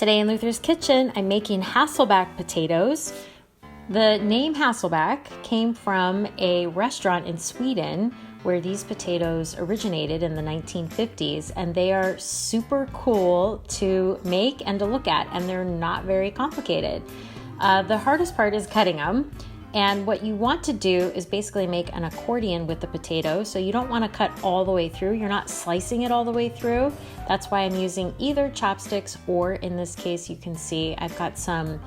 Today in Luther's Kitchen, I'm making Hasselback potatoes. The name Hasselback came from a restaurant in Sweden where these potatoes originated in the 1950s, and they are super cool to make and to look at, and they're not very complicated. The hardest part is cutting them, and what you want to do is basically make an accordion with the potato, so you don't want to cut all the way through. You're not slicing it all the way through. That's why I'm using either chopsticks, or in this case, you can see I've got some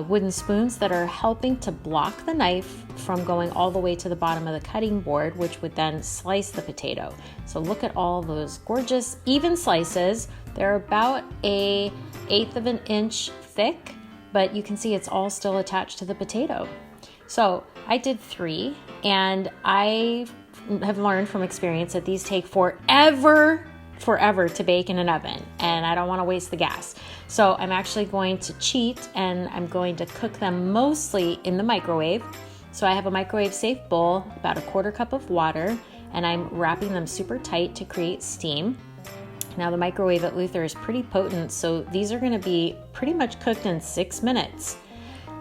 wooden spoons that are helping to block the knife from going all the way to the bottom of the cutting board, which would then slice the potato. So look at all those gorgeous even slices. They're about 1/8 of an inch thick, but you can see it's all still attached to the potato. So I did 3, and I have learned from experience that these take forever to bake in an oven, and I don't want to waste the gas. So I'm actually going to cheat, and I'm going to cook them mostly in the microwave. So I have a microwave safe bowl, about 1/4 cup of water, and I'm wrapping them super tight to create steam. Now the microwave at Luther is pretty potent, so these are going to be pretty much cooked in 6 minutes.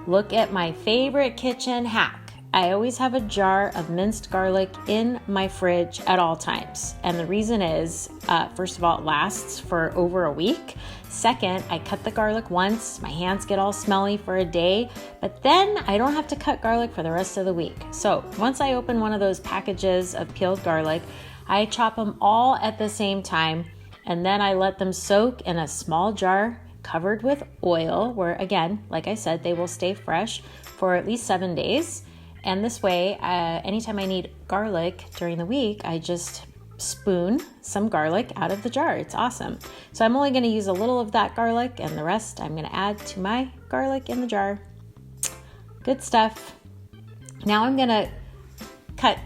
Look at my favorite kitchen hack. I always have a jar of minced garlic in my fridge at all times. And the reason is, first of all, it lasts for over a week. Second, I cut the garlic once, my hands get all smelly for a day, but then I don't have to cut garlic for the rest of the week. So once I open one of those packages of peeled garlic, I chop them all at the same time, and then I let them soak in a small jar covered with oil, where again, like I said, they will stay fresh for at least 7 days. And this way, anytime I need garlic during the week, I just spoon some garlic out of the jar. It's awesome. So I'm only going to use a little of that garlic, and the rest I'm going to add to my garlic in the jar. Good stuff. Now I'm going to cut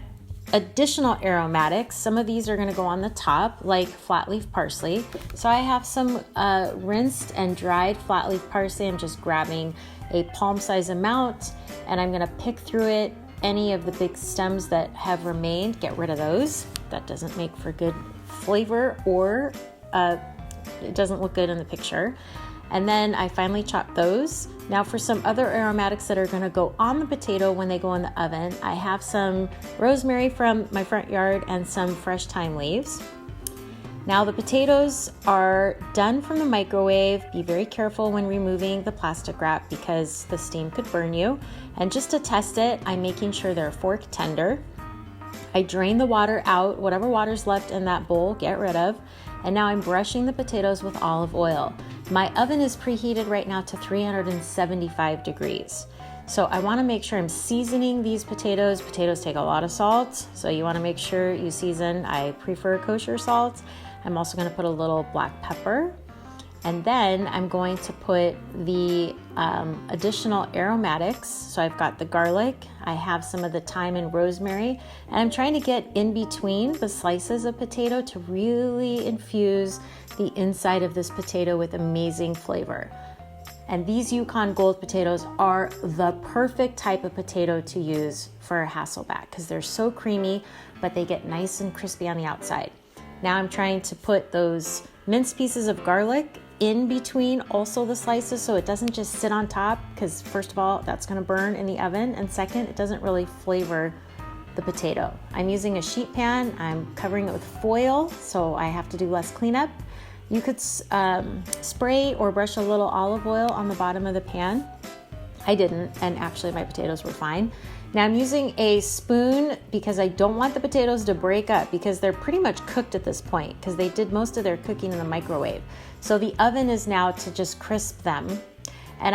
additional aromatics. Some of these are going to go on the top, like flat leaf parsley. So I have some rinsed and dried flat leaf parsley. I'm just grabbing a palm size amount, and I'm going to pick through it. Any of the big stems that have remained, get rid of those. That doesn't make for good flavor, or it doesn't look good in the picture. And then I finally chop those. Now for some other aromatics that are going to go on the potato when they go in the oven, I have some rosemary from my front yard and some fresh thyme leaves. Now the potatoes are done from the microwave. Be very careful when removing the plastic wrap because the steam could burn you. And just to test it, I'm making sure they're fork tender. I drain the water out. Whatever water's left in that bowl, get rid of. And now I'm brushing the potatoes with olive oil. My oven is preheated right now to 375 degrees. So I want to make sure I'm seasoning these potatoes. Potatoes take a lot of salt, so you want to make sure you season. I prefer kosher salt. I'm also going to put a little black pepper. And then I'm going to put the additional aromatics. So I've got the garlic, I have some of the thyme and rosemary, and I'm trying to get in between the slices of potato to really infuse the inside of this potato with amazing flavor. And these Yukon Gold potatoes are the perfect type of potato to use for a Hasselback because they're so creamy, but they get nice and crispy on the outside. Now I'm trying to put those minced pieces of garlic in between also the slices so it doesn't just sit on top, because first of all, that's going to burn in the oven, and second, it doesn't really flavor the potato. I'm using a sheet pan. I'm covering it with foil so I have to do less cleanup. You could spray or brush a little olive oil on the bottom of the pan. I didn't, and actually my potatoes were fine. Now I'm using a spoon because I don't want the potatoes to break up because they're pretty much cooked at this point because they did most of their cooking in the microwave. So the oven is now to just crisp them. And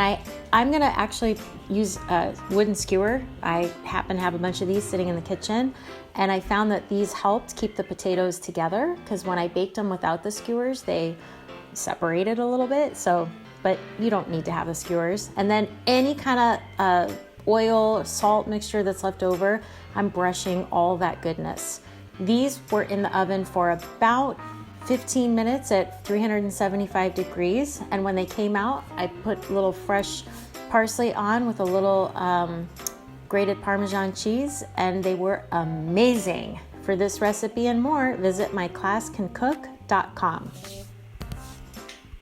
I'm gonna actually use a wooden skewer. I happen to have a bunch of these sitting in the kitchen, and I found that these helped keep the potatoes together because when I baked them without the skewers, they separated a little bit. But you don't need to have the skewers. And then any kind of oil or salt mixture that's left over, I'm brushing all that goodness. These were in the oven for about 15 minutes at 375 degrees. And when they came out, I put a little fresh parsley on with a little grated Parmesan cheese, and they were amazing. For this recipe and more, visit myclasscancook.com.